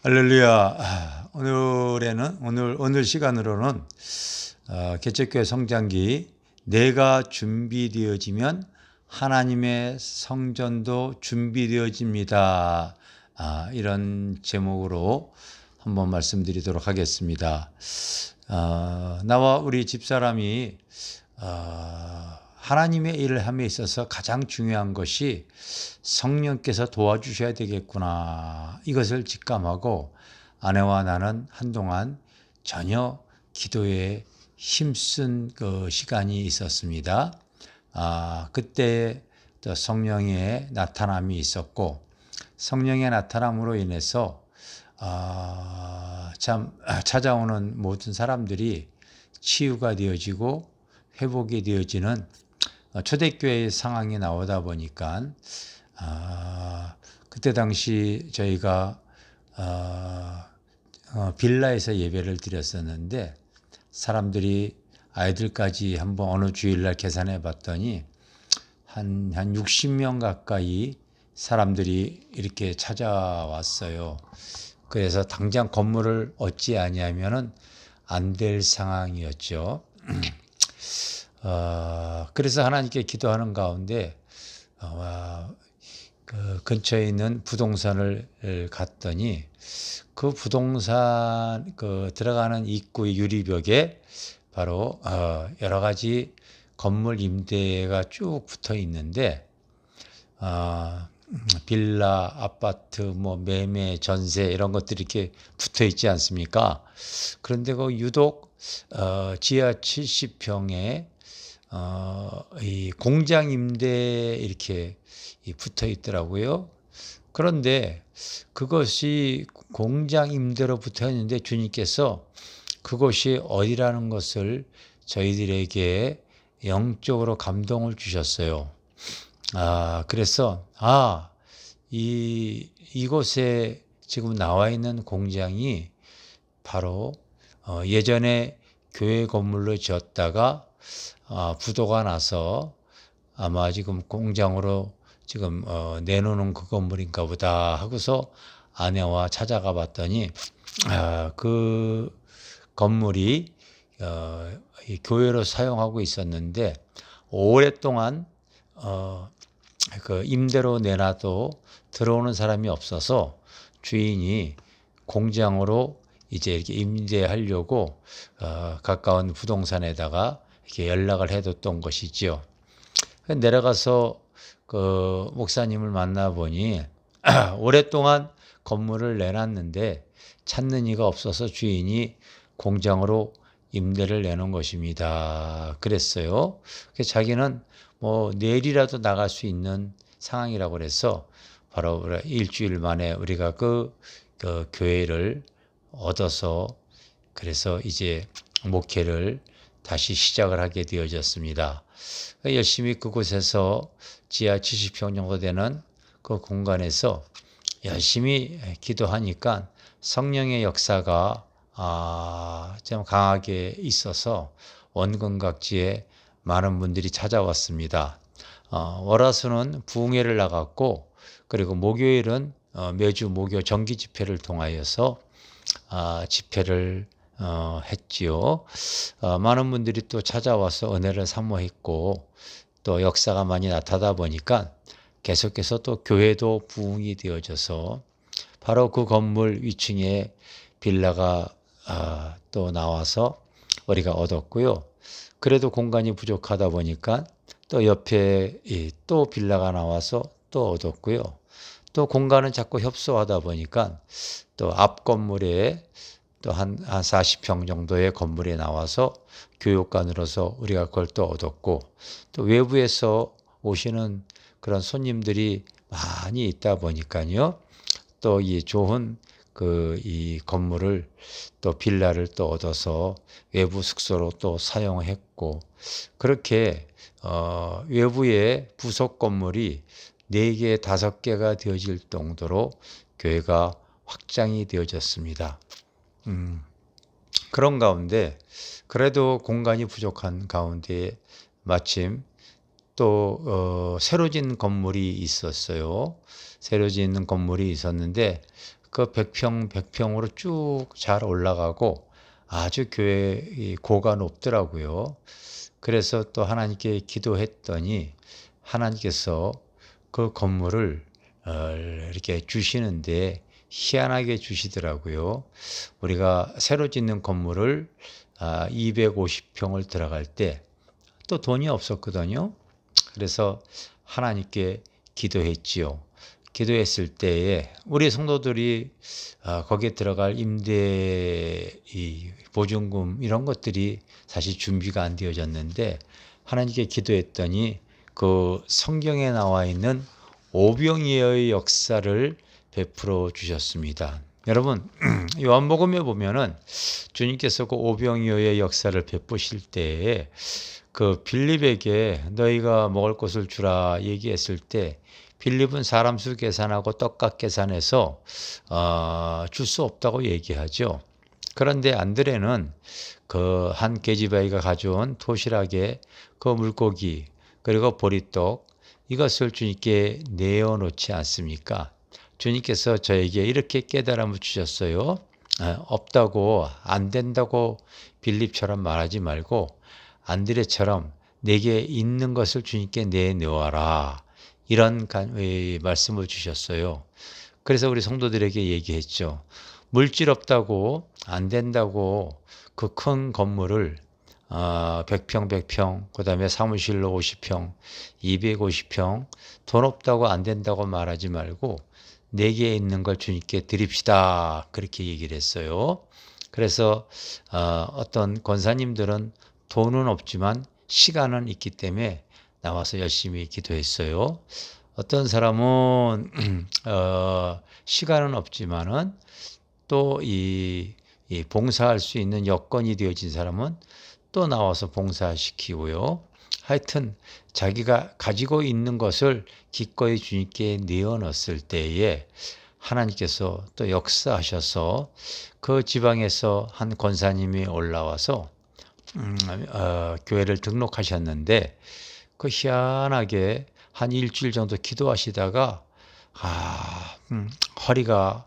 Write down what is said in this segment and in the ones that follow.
할렐루야. 오늘 시간으로는 개척교회 성장기 내가 준비되어지면 하나님의 성전도 준비되어집니다. 이런 제목으로 한번 말씀드리도록 하겠습니다. 나와 우리 집사람이 하나님의 일을 함에 있어서 가장 중요한 것이 성령께서 도와주셔야 되겠구나, 이것을 직감하고 아내와 나는 한동안 전혀 기도에 힘쓴 그 시간이 있었습니다. 그때 또 성령의 나타남이 있었고, 성령의 나타남으로 인해서 찾아오는 모든 사람들이 치유가 되어지고 회복이 되어지는 초대교회의 상황이 나오다 보니까 그때 당시 저희가 빌라에서 예배를 드렸었는데, 사람들이 아이들까지 한번 어느 주일날 계산해 봤더니 한 60명 가까이 사람들이 이렇게 찾아왔어요. 그래서 당장 건물을 얻지 아니하면은 안 될 상황이었죠. 그래서 하나님께 기도하는 가운데 그 근처에 있는 부동산을 갔더니 그 부동산 들어가는 입구의 유리벽에 바로 여러 가지 건물 임대가 쭉 붙어 있는데, 빌라, 아파트, 매매, 전세 이런 것들이 이렇게 붙어 있지 않습니까? 그런데 그 유독 지하 70평에 이 공장 임대 이렇게 붙어 있더라고요. 그런데 그것이 공장 임대로 붙어 있는데 주님께서 그것이 어디라는 것을 저희들에게 영적으로 감동을 주셨어요. 그래서 이곳에 지금 나와 있는 공장이 바로 예전에 교회 건물로 지었다가 부도가 나서 아마 지금 공장으로 지금 내놓는 그 건물인가 보다 하고서 아내와 찾아가 봤더니 그 건물이 이 교회로 사용하고 있었는데, 오랫동안 그 임대로 내놔도 들어오는 사람이 없어서 주인이 공장으로 이제 이렇게 임대하려고 가까운 부동산에다가 이렇게 연락을 해뒀던 것이지요. 내려가서 그 목사님을 만나보니 오랫동안 건물을 내놨는데 찾는 이가 없어서 주인이 공장으로 임대를 내놓은 것입니다. 그랬어요. 그래서 자기는 내일이라도 나갈 수 있는 상황이라고 그래서 바로 일주일 만에 우리가 그 교회를 얻어서 그래서 이제 목회를 다시 시작을 하게 되어졌습니다. 열심히 그곳에서 지하 70평 정도 되는 그 공간에서 열심히 기도하니까 성령의 역사가 좀 강하게 있어서 원근 각지에 많은 분들이 찾아왔습니다. 월화수는 부흥회를 나갔고, 그리고 목요일은 매주 목요 정기 집회를 통하여서 집회를 했지요. 많은 분들이 또 찾아와서 은혜를 사모했고, 또 역사가 많이 나타나다 보니까 계속해서 또 교회도 부흥이 되어져서 바로 그 건물 위층에 빌라가 또 나와서 우리가 얻었고요. 그래도 공간이 부족하다 보니까 또 옆에 또 빌라가 나와서 또 얻었고요. 또 공간은 자꾸 협소하다 보니까 또 앞 건물에 또 한 40평 정도의 건물에 나와서 교육관으로서 우리가 그걸 또 얻었고, 또 외부에서 오시는 그런 손님들이 많이 있다 보니까요. 또 이 좋은 이 건물을 또 빌라를 또 얻어서 외부 숙소로 또 사용했고, 그렇게 외부의 부속 건물이 4개, 5개가 되어질 정도로 교회가 확장이 되어졌습니다. 그런 가운데 그래도 공간이 부족한 가운데 마침 또 새로 짓는 건물이 있었어요. 새로 짓는 건물이 있었는데 그 100평으로 쭉 잘 올라가고 아주 교회 이 고가 높더라고요. 그래서 또 하나님께 기도했더니 하나님께서 그 건물을 이렇게 주시는데 희한하게 주시더라고요. 우리가 새로 짓는 건물을 250평을 들어갈 때 또 돈이 없었거든요. 그래서 하나님께 기도했지요. 기도했을 때에 우리 성도들이 거기에 들어갈 임대 이 보증금 이런 것들이 사실 준비가 안 되어졌는데 하나님께 기도했더니 그 성경에 나와 있는 오병이어의 역사를 베풀어 주셨습니다. 여러분 요한복음에 보면은 주님께서 그 오병이어의 역사를 베푸실 때에 그 빌립에게 너희가 먹을 것을 주라 얘기했을 때 빌립은 사람 수 계산하고 떡값 계산해서 줄 수 없다고 얘기하죠. 그런데 안드레는 그 한 계집아이가 가져온 도시락에 그 물고기 그리고 보리떡 이것을 주님께 내어놓지 않습니까? 주님께서 저에게 이렇게 깨달음을 주셨어요. 없다고 안 된다고 빌립처럼 말하지 말고 안드레처럼 내게 있는 것을 주님께 내놓아라. 이런 말씀을 주셨어요. 그래서 우리 성도들에게 얘기했죠. 물질 없다고 안 된다고 그 큰 건물을 100평, 100평, 그 다음에 사무실로 50평, 250평, 돈 없다고 안 된다고 말하지 말고 내게 있는 걸 주님께 드립시다. 그렇게 얘기를 했어요. 그래서 어떤 권사님들은 돈은 없지만 시간은 있기 때문에 나와서 열심히 기도했어요. 어떤 사람은 시간은 없지만은 또 이 봉사할 수 있는 여건이 되어진 사람은 또 나와서 봉사시키고요. 하여튼 자기가 가지고 있는 것을 기꺼이 주님께 내어놓았을 때에 하나님께서 또 역사하셔서 그 지방에서 한 권사님이 올라와서 교회를 등록하셨는데 그 희한하게 한 일주일 정도 기도하시다가 허리가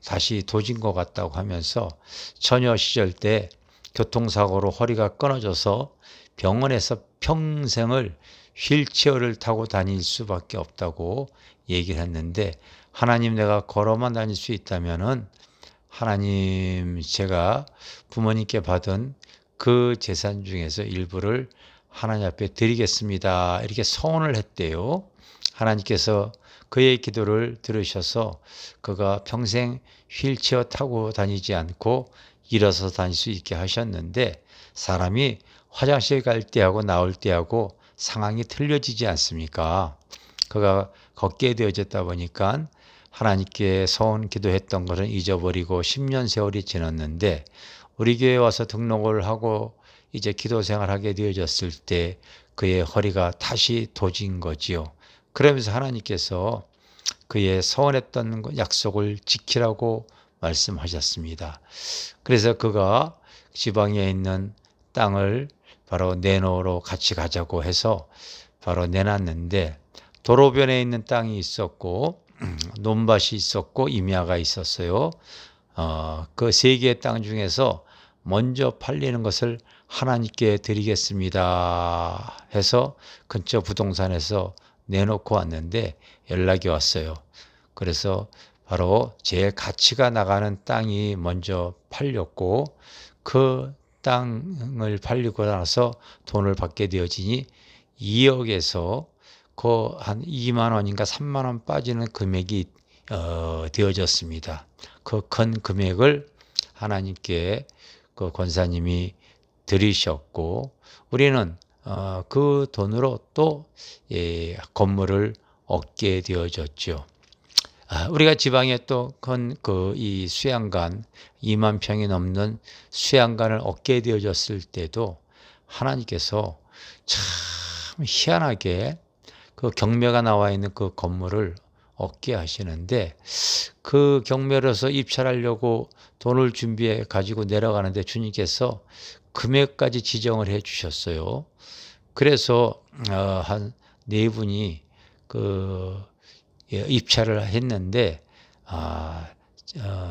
다시 도진 것 같다고 하면서 처녀 시절 때 교통사고로 허리가 끊어져서 병원에서 평생을 휠체어를 타고 다닐 수밖에 없다고 얘기를 했는데 하나님 내가 걸어만 다닐 수 있다면은 하나님 제가 부모님께 받은 그 재산 중에서 일부를 하나님 앞에 드리겠습니다. 이렇게 서원을 했대요. 하나님께서 그의 기도를 들으셔서 그가 평생 휠체어 타고 다니지 않고 일어서 다닐 수 있게 하셨는데 사람이 화장실 갈 때하고 나올 때하고 상황이 틀려지지 않습니까? 그가 걷게 되어졌다 보니까 하나님께 서원 기도했던 것은 잊어버리고 10년 세월이 지났는데 우리 교회에 와서 등록을 하고 이제 기도 생활하게 되어졌을 때 그의 허리가 다시 도진 거지요. 그러면서 하나님께서 그의 서원했던 약속을 지키라고 말씀하셨습니다. 그래서 그가 지방에 있는 땅을 바로 내놓으러 같이 가자고 해서 바로 내놨는데 도로변에 있는 땅이 있었고 논밭이 있었고 임야가 있었어요. 그 세 개의 땅 중에서 먼저 팔리는 것을 하나님께 드리겠습니다 해서 근처 부동산에서 내놓고 왔는데 연락이 왔어요. 그래서 바로 제일 가치가 나가는 땅이 먼저 팔렸고 그 땅을 팔리고 나서 돈을 받게 되어지니 2억에서 그 한 2만 원인가 3만 원 빠지는 금액이 되어졌습니다. 그 큰 금액을 하나님께 그 권사님이 들이셨고 우리는 그 돈으로 또 건물을 얻게 되어졌죠. 우리가 지방에 또 이 수양관 2만 평이 넘는 수양관을 얻게 되어졌을 때도 하나님께서 참 희한하게 그 경매가 나와 있는 그 건물을 얻게 하시는데 그 경매로서 입찰하려고 돈을 준비해 가지고 내려가는데 주님께서 금액까지 지정을 해 주셨어요. 그래서 한 네 분이 입찰을 했는데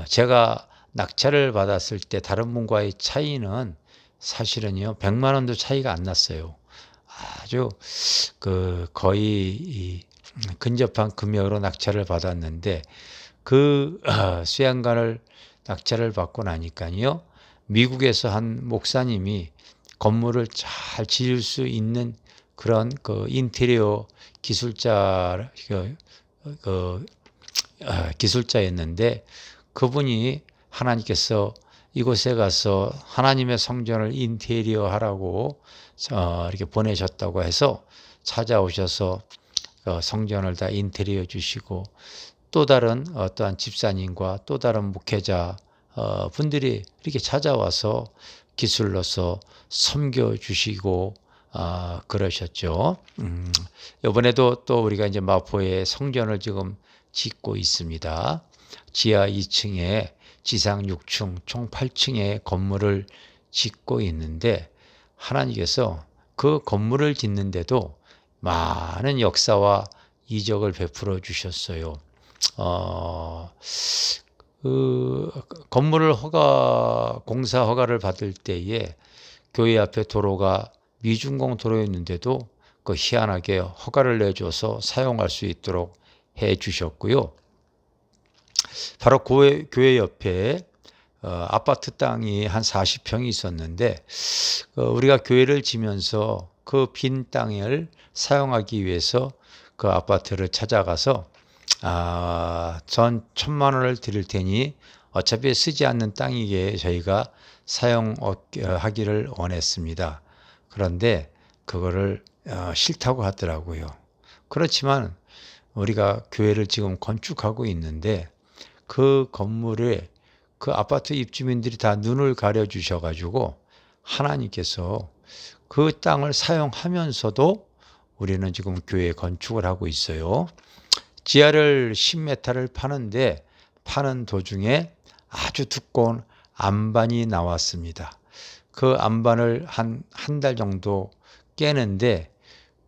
제가 낙찰을 받았을 때 다른 분과의 차이는 사실은요 100만 원도 차이가 안 났어요. 아주 거의 근접한 금액으로 낙찰을 받았는데 그 수양관을 낙찰을 받고 나니까요 미국에서 한 목사님이 건물을 잘 지을 수 있는 그런 인테리어 기술자였는데 그분이 하나님께서 이곳에 가서 하나님의 성전을 인테리어 하라고 이렇게 보내셨다고 해서 찾아오셔서 성전을 다 인테리어 주시고 또 다른 어떠한 집사님과 또 다른 목회자 분들이 이렇게 찾아와서 기술로서 섬겨 주시고 그러셨죠. 이번에도 또 우리가 이제 마포에 성전을 지금 짓고 있습니다. 지하 2층에 지상 6층 총 8층의 건물을 짓고 있는데 하나님께서 그 건물을 짓는데도 많은 역사와 이적을 베풀어 주셨어요. 건물을 공사 허가를 받을 때에 교회 앞에 도로가 미준공 도로였는데도 희한하게 허가를 내줘서 사용할 수 있도록 해 주셨고요. 바로 교회 옆에 아파트 땅이 한 40평이 있었는데 우리가 교회를 지면서 그 빈 땅을 사용하기 위해서 그 아파트를 찾아가서 전 1,000만 원을 드릴 테니 어차피 쓰지 않는 땅이기에 저희가 사용하기를 원했습니다. 그런데 그거를 싫다고 하더라고요. 그렇지만 우리가 교회를 지금 건축하고 있는데 그 건물에 그 아파트 입주민들이 다 눈을 가려주셔가지고 하나님께서 그 땅을 사용하면서도 우리는 지금 교회 건축을 하고 있어요. 지하를 10m를 파는데 파는 도중에 아주 두꺼운 안반이 나왔습니다. 그 안반을 한 달 정도 깨는데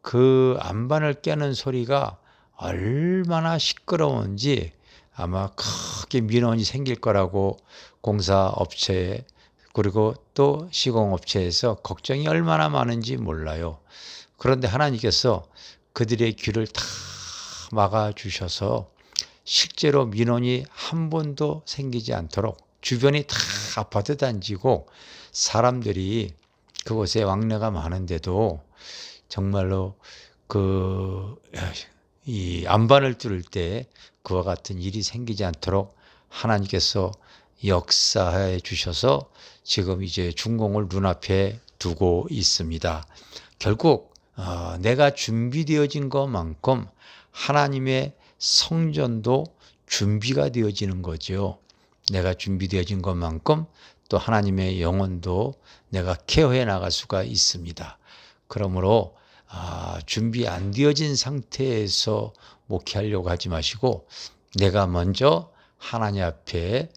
그 안반을 깨는 소리가 얼마나 시끄러운지 아마 크게 민원이 생길 거라고 공사업체 그리고 또 시공업체에서 걱정이 얼마나 많은지 몰라요. 그런데 하나님께서 그들의 귀를 다 막아주셔서 실제로 민원이 한 번도 생기지 않도록 주변이 다 아파트 단지고 사람들이 그곳에 왕래가 많은데도 정말로 이 안반을 뚫을 때 그와 같은 일이 생기지 않도록 하나님께서 역사해 주셔서 지금 이제 준공을 눈앞에 두고 있습니다. 결국 내가 준비되어진 것만큼 하나님의 성전도 준비가 되어지는 거죠. 내가 준비되어진 것만큼 또 하나님의 영혼도 내가 케어해 나갈 수가 있습니다. 그러므로 준비 안 되어진 상태에서 목회하려고 하지 마시고 내가 먼저 하나님 앞에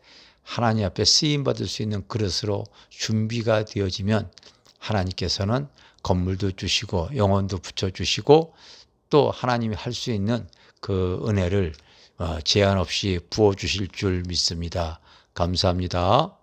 쓰임 받을 수 있는 그릇으로 준비가 되어지면 하나님께서는 건물도 주시고 영혼도 붙여주시고 또 하나님이 할 수 있는 그 은혜를 제한 없이 부어주실 줄 믿습니다. 감사합니다.